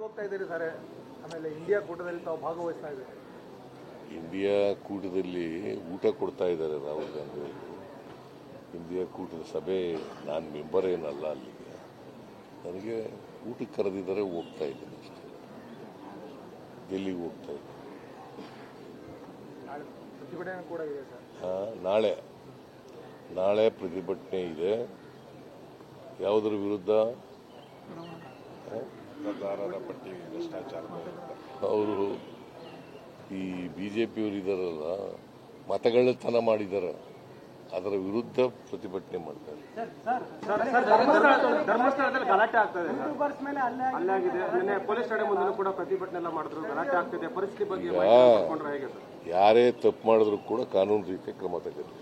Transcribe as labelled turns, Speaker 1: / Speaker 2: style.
Speaker 1: ಹೋಗ್ತಾ ಇದ್ದೀರಿ ಸರ್. ಆಮೇಲೆ ಇಂಡಿಯಾ ಕೂಟದಲ್ಲಿ ತಾವು ಭಾಗವಹಿಸ್ತಾ ಇದ್ದೀರಿ.
Speaker 2: ಇಂಡಿಯಾ ಕೂಟದಲ್ಲಿ ಊಟ ಕೊಡ್ತಾ ಇದ್ದಾರೆ ರಾಹುಲ್ ಗಾಂಧಿ ಅವರು. ಇಂಡಿಯಾ ಕೂಟದ ಸಭೆ ನಾನು ಮೆಂಬರ್ ಏನಲ್ಲ, ಅಲ್ಲಿಗೆ ನನಗೆ ಊಟಕ್ಕೆ ಕರೆದಿದ್ದಾರೆ, ಹೋಗ್ತಾ ಇದ್ದೀನಿ ಅಷ್ಟೇ. ಡೆಲ್ಲಿಗೆ ಹೋಗ್ತಾ ಇದ್ದೀನಿ.
Speaker 1: ಪ್ರತಿಭಟನೆ ಕೂಡ ಇದೆ ಸರ್.
Speaker 2: ನಾಳೆ ಪ್ರತಿಭಟನೆ ಇದೆ. ಯಾವುದರ ವಿರುದ್ಧ? ಅವರು ಈ ಬಿಜೆಪಿಯವರು ಇದಾರಲ್ಲ, ಮತಗಳ್ಳತನ ಮಾಡಿದ್ದಾರೆ, ಅದರ ವಿರುದ್ಧ ಪ್ರತಿಭಟನೆ ಮಾಡ್ತಾರೆ.
Speaker 1: ಧರ್ಮಸ್ಥಳದಲ್ಲಿ ಗಲಾಟೆ ಆಗ್ತದೆ, ಅಲ್ಲಾಗಿದೆ. ಪೊಲೀಸ್ ಠಾಣೆ ಮುಂದೆ ಕೂಡ ಪ್ರತಿಭಟನೆ ಎಲ್ಲ ಮಾಡಿದ್ರು, ಗಲಾಟೆ ಆಗ್ತಿದೆ. ಪರಿಸ್ಥಿತಿ ಬಗ್ಗೆ ಹೇಗೆ ಸರ್?
Speaker 2: ಯಾರೇ ತಪ್ಪು ಮಾಡಿದ್ರು ಕೂಡ ಕಾನೂನು ರೀತಿಯ ಕ್ರಮ ತಗೋಬೇಕು.